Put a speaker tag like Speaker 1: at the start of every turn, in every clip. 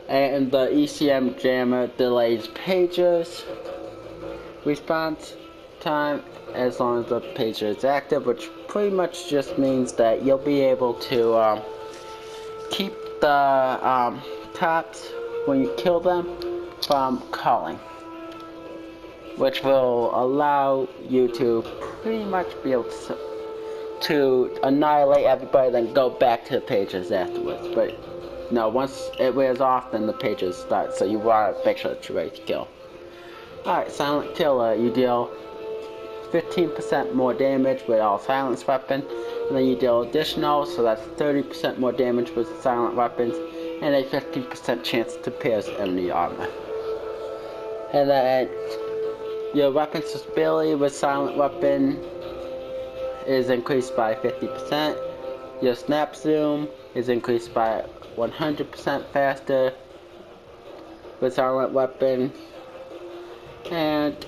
Speaker 1: And the ECM jammer delays pagers response time as long as the pager is active, which pretty much just means that you'll be able to keep the cops when you kill them from calling, which will allow you to pretty much be able to annihilate everybody, then go back to the pages afterwards. But no, once it wears off, then the pages start, so you want to make sure that you're ready to kill. Alright, Silent Killer, you deal 15% more damage with all silence weapons, and then you deal additional, so that's 30% more damage with silent weapons, and a 15% chance to pierce enemy armor. And then your weapons ability with silent weapon is increased by 50%. Your snap zoom is increased by 100% faster with silent weapon, and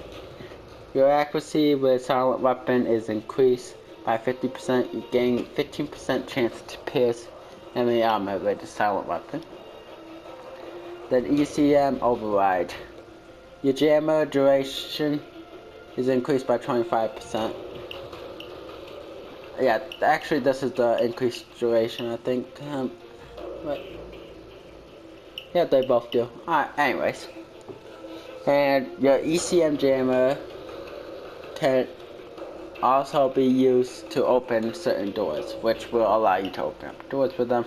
Speaker 1: your accuracy with silent weapon is increased by 50%. You gain 15% chance to pierce enemy armor with the silent weapon. Then ECM override. Your jammer duration is increased by 25%. Yeah, actually this is the increased duration, I think. But yeah, they both do. Alright, anyways. And your ECM jammer can also be used to open certain doors, which will allow you to open up doors with them,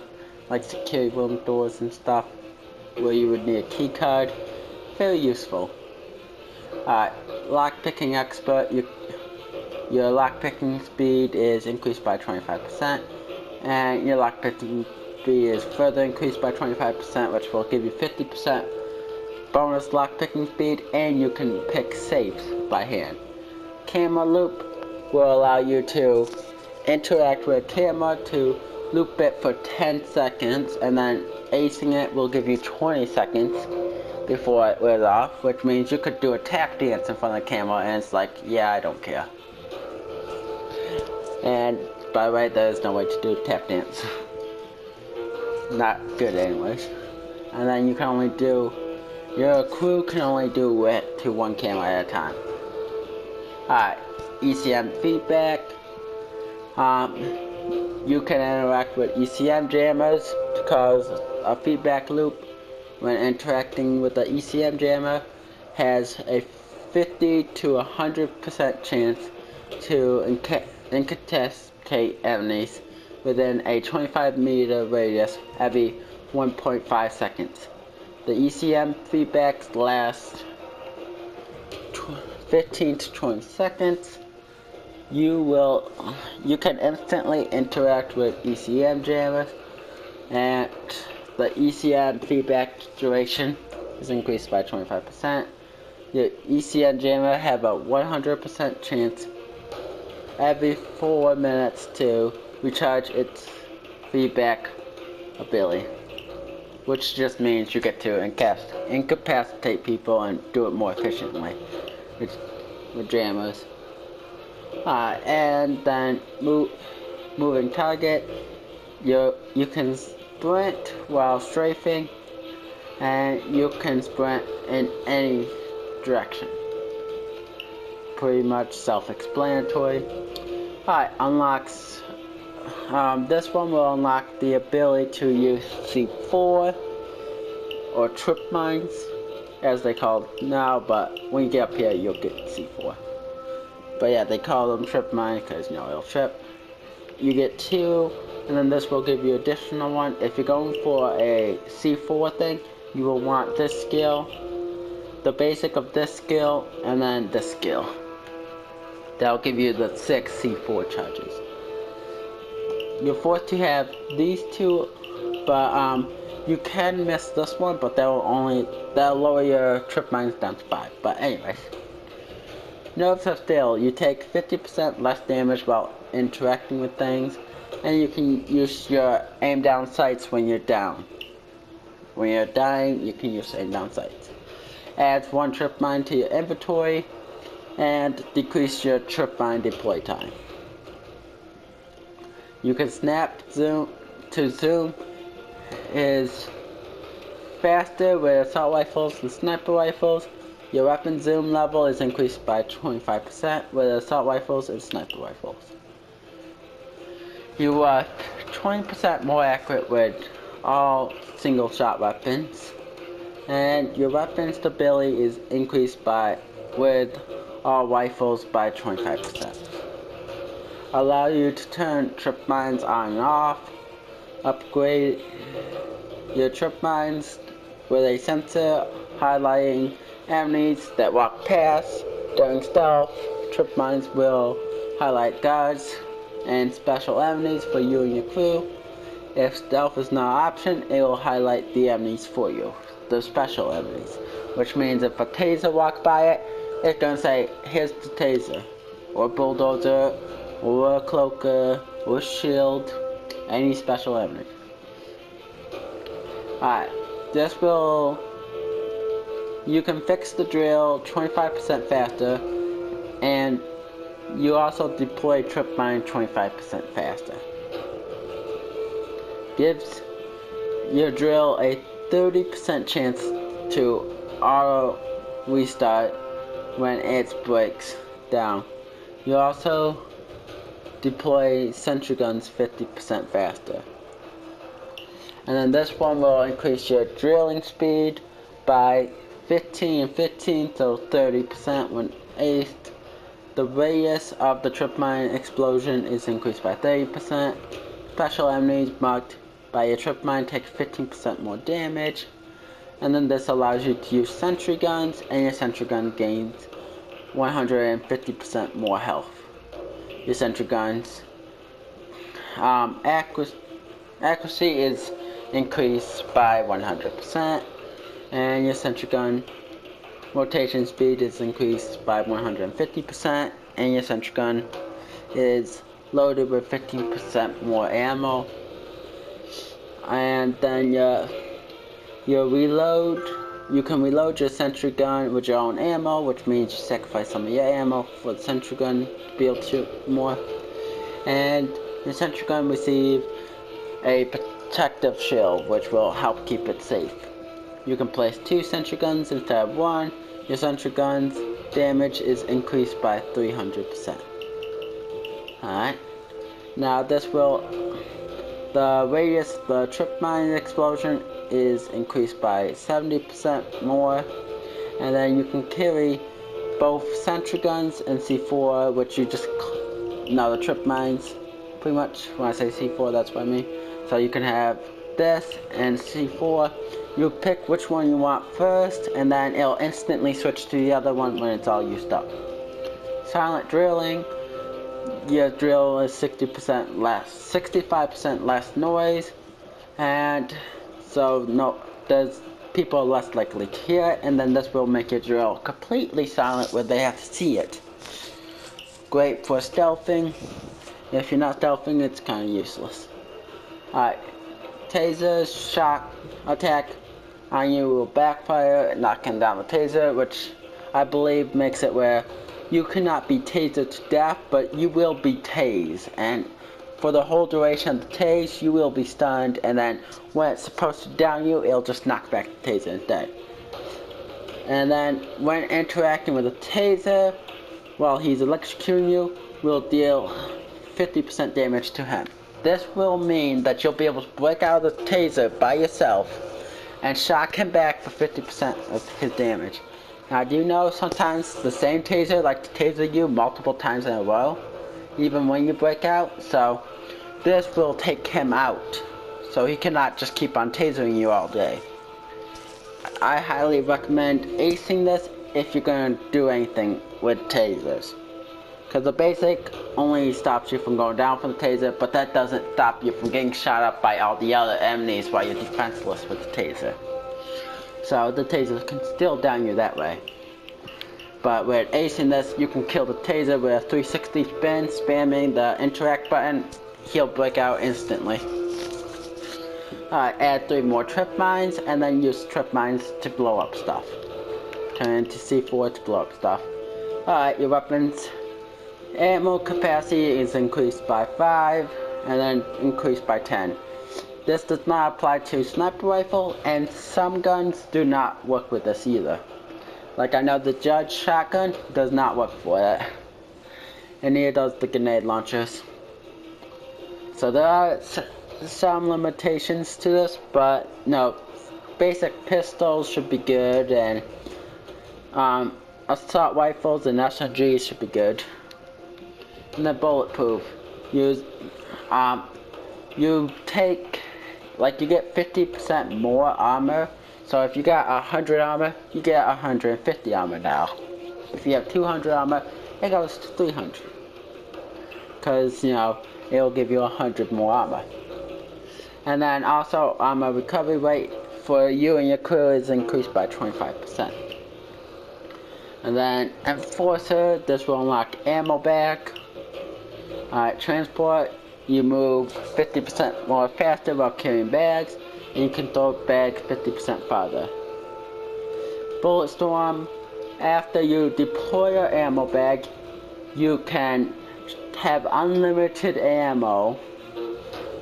Speaker 1: like security room doors and stuff, where you would need a key card. Very useful. Lockpicking expert, your lockpicking speed is increased by 25%, and your lockpicking speed is further increased by 25%, which will give you 50% bonus lockpicking speed, and you can pick safes by hand. Camera loop will allow you to interact with a camera to loop it for 10 seconds, and then acing it will give you 20 seconds before it wears off, which means you could do a tap dance in front of the camera, and it's like, yeah, I don't care. And by the way, there's no way to do a tap dance. Not good anyways. And then you can only do, your crew can only do it to one camera at a time. Alright, ECM feedback. You can interact with ECM jammers to cause a feedback loop. When interacting with the ECM jammer, has a 50 to 100% chance to incapacitate enemies within a 25-meter radius every 1.5 seconds. The ECM feedbacks last 15 to 20 seconds. You can instantly interact with ECM jammers, and the ECM feedback duration is increased by 25%. Your ECM jammer have a 100% chance every 4 minutes to recharge its feedback ability, which just means you get to incapacitate people and do it more efficiently with jammers. And then moving target, you can sprint while strafing, and you can sprint in any direction. Pretty much self-explanatory. Unlocks. This one will unlock the ability to use C4 or trip mines, as they call it now, but when you get up here, you'll get C4. But yeah, they call them trip mines because, you know, it'll trip. You get 2, and then this will give you additional 1. If you're going for a C4 thing, you will want this skill, the basic of this skill, and then this skill. That'll give you the 6 C4 charges. You're forced to have these 2, but you can miss this one, but that'll lower your trip mines down to 5. But anyways, nerves of steel. You take 50% less damage while interacting with things, and you can use your aim down sights when you're down. When you're dying, you can use aim down sights. Adds 1 trip mine to your inventory, and decrease your trip mine deploy time. You can snap zoom is faster with assault rifles and sniper rifles. Your weapon zoom level is increased by 25% with assault rifles and sniper rifles. You are 20% more accurate with all single shot weapons. And your weapon stability is increased with all rifles by 25%. Allow you to turn trip mines on and off. Upgrade your trip mines with a sensor highlighting enemies that walk past. During stealth, trip mines will highlight guards and special enemies for you and your crew. If stealth is not an option, it will highlight the enemies for you, the special enemies. Which means if a taser walks by it, it's gonna say, here's the taser, or bulldozer, or a cloaker, or shield, any special enemy. Alright, you can fix the drill 25% faster, and you also deploy trip mine 25% faster. Gives your drill a 30% chance to auto restart when it breaks down. You also deploy sentry guns 50% faster. And then this one will increase your drilling speed by 15 and 15 to 30% when aced. The radius of the trip mine explosion is increased by 30%. Special enemies marked by your trip mine take 15% more damage. And then this allows you to use sentry guns, and your sentry gun gains 150% more health. Your sentry guns accuracy is increased by 100%, and your sentry gun rotation speed is increased by 150%, and your sentry gun is loaded with 15% more ammo. And then your reload, you can reload your sentry gun with your own ammo, which means you sacrifice some of your ammo for the sentry gun to be able to shoot more. And your sentry gun receives a protective shield, which will help keep it safe. You can place 2 sentry guns instead of 1. Your sentry gun's damage is increased by 300%. Alright. Now the radius of the trip mine explosion is increased by 70% more. And then you can carry both sentry guns and C4, which you just, the trip mines, pretty much. When I say C4, that's what I mean. So you can have this and C4. You pick which one you want first, and then it'll instantly switch to the other one when it's all used up. Silent drilling. Your drill is 65% less noise, and so people are less likely to hear it, and then this will make your drill completely silent where they have to see it. Great for stealthing. If you're not stealthing, it's kind of useless. Alright, taser shock attack on you will backfire, knocking down the taser, which I believe makes it where you cannot be tasered to death, but you will be tased, and for the whole duration of the tase, you will be stunned, and then when it's supposed to down you, it'll just knock back the taser instead. And then when interacting with the taser, while he's electrocuting you, will deal 50% damage to him. This will mean that you'll be able to break out of the taser by yourself and shock him back for 50% of his damage. Now, do you know sometimes the same taser like to taser you multiple times in a row, even when you break out? So this will take him out, so he cannot just keep on tasering you all day. I highly recommend acing this if you're going to do anything with tasers, because the basic only stops you from going down from the taser, but that doesn't stop you from getting shot up by all the other enemies while you're defenseless with the taser. So the taser can still down you that way. But with acing this, you can kill the taser with a 360 spin, spamming the interact button. He'll break out instantly. Add 3 more trip mines, and then use trip mines to blow up stuff. Turn into C4 to blow up stuff. Alright, your weapons ammo capacity is increased by 5, and then increased by 10. this does not apply to sniper rifle, and some guns do not work with this either. Like I know the Judge shotgun does not work for it, and neither does the grenade launchers. So there are some limitations to this, but no, basic pistols should be good, and assault rifles and SMGs should be good. And they're bulletproof. You take, like, you get 50% more armor. So if you got 100 armor, you get 150 armor now. If you have 200 armor, it goes to 300. Because, you know, it'll give you 100 more armor. And then also, armor recovery rate for you and your crew is increased by 25%. And then Enforcer, this will unlock ammo bag. Transport, you move 50% more faster while carrying bags, and you can throw bags 50% farther. Bullet Storm, after you deploy your ammo bag, you can have unlimited ammo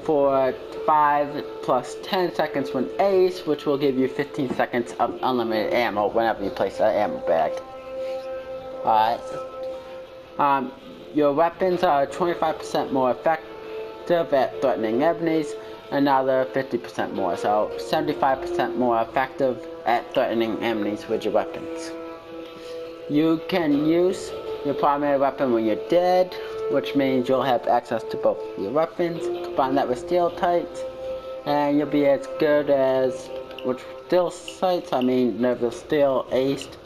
Speaker 1: for 5 plus 10 seconds when ace, which will give you 15 seconds of unlimited ammo whenever you place that ammo bag. Alright. Your weapons are 25% more effective at threatening enemies, another 50% more, so 75% more effective at threatening enemies with your weapons. You can use your primary weapon when you're dead, which means you'll have access to both your weapons. Combine that with steel tights, and you'll be as good as, with steel sights, I mean, they're still aced.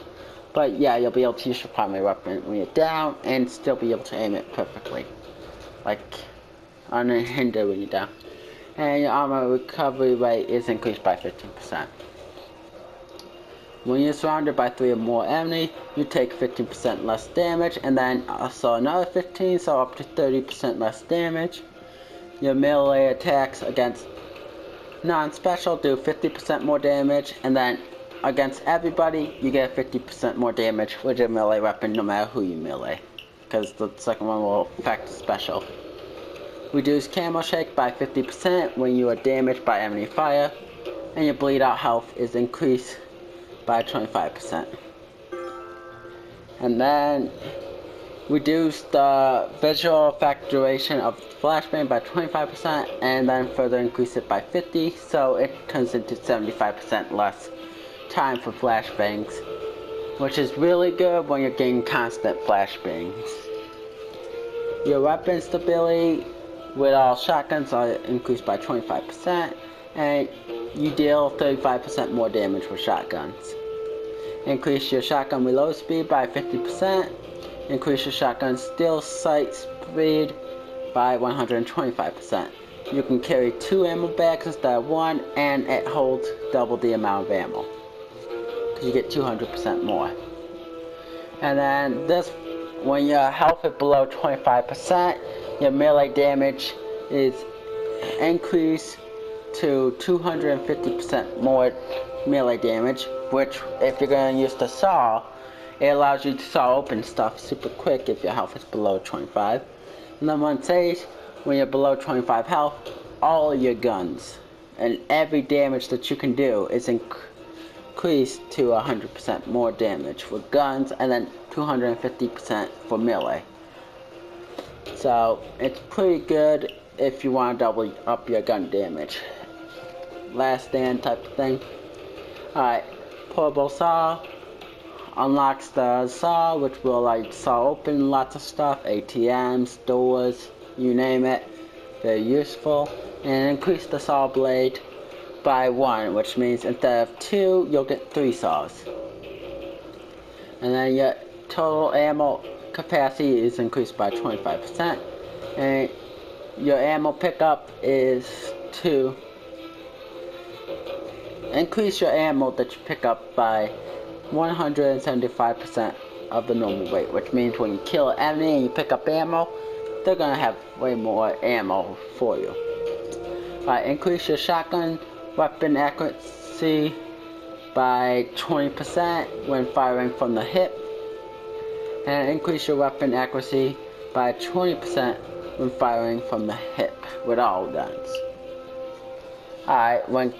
Speaker 1: But yeah, you'll be able to use your primary weapon when you're down, and still be able to aim it perfectly. Like, unhindered when you're down. And your armor recovery rate is increased by 15%. When you're surrounded by 3 or more enemies, you take 15% less damage, and then also another 15, so up to 30% less damage. Your melee attacks against non-special do 50% more damage, and then against everybody, you get 50% more damage with your melee weapon, no matter who you melee, because the second one will affect special. Reduce camo shake by 50% when you are damaged by enemy fire, and your bleed out health is increased by 25%. And then reduce the visual effect duration of flashbang by 25%, and then further increase it by 50%, so it turns into 75% less time for flashbangs, which is really good when you're getting constant flashbangs. Your weapon stability with all shotguns are increased by 25%, and you deal 35% more damage with shotguns. Increase your shotgun reload speed by 50%. Increase your shotgun steel sight speed by 125%. You can carry 2 ammo bags instead of 1, and it holds double the amount of ammo. You get 200% more. And then this, when your health is below 25%, your melee damage is increased to 250% more melee damage, which if you're going to use the saw, it allows you to saw open stuff super quick if your health is below 25. And then one says, when you're below 25 health, all your guns and every damage that you can do is increased to 100% more damage for guns, and then 250% for melee. So it's pretty good if you want to double up your gun damage. Last stand type of thing. Alright, portable saw unlocks the saw, which will allow you to saw open lots of stuff, ATMs, doors, you name it. Very useful. And increase the saw blade by 1, which means instead of 2, you'll get 3 saws. And then your total ammo capacity is increased by 25%, and your ammo pickup is to increase your ammo that you pick up by 175% of the normal rate, which means when you kill an enemy and you pick up ammo, they're gonna have way more ammo for you. Increase your shotgun weapon accuracy by 20% when firing from the hip, and increase your weapon accuracy by 20% when firing from the hip with all guns. Alright, when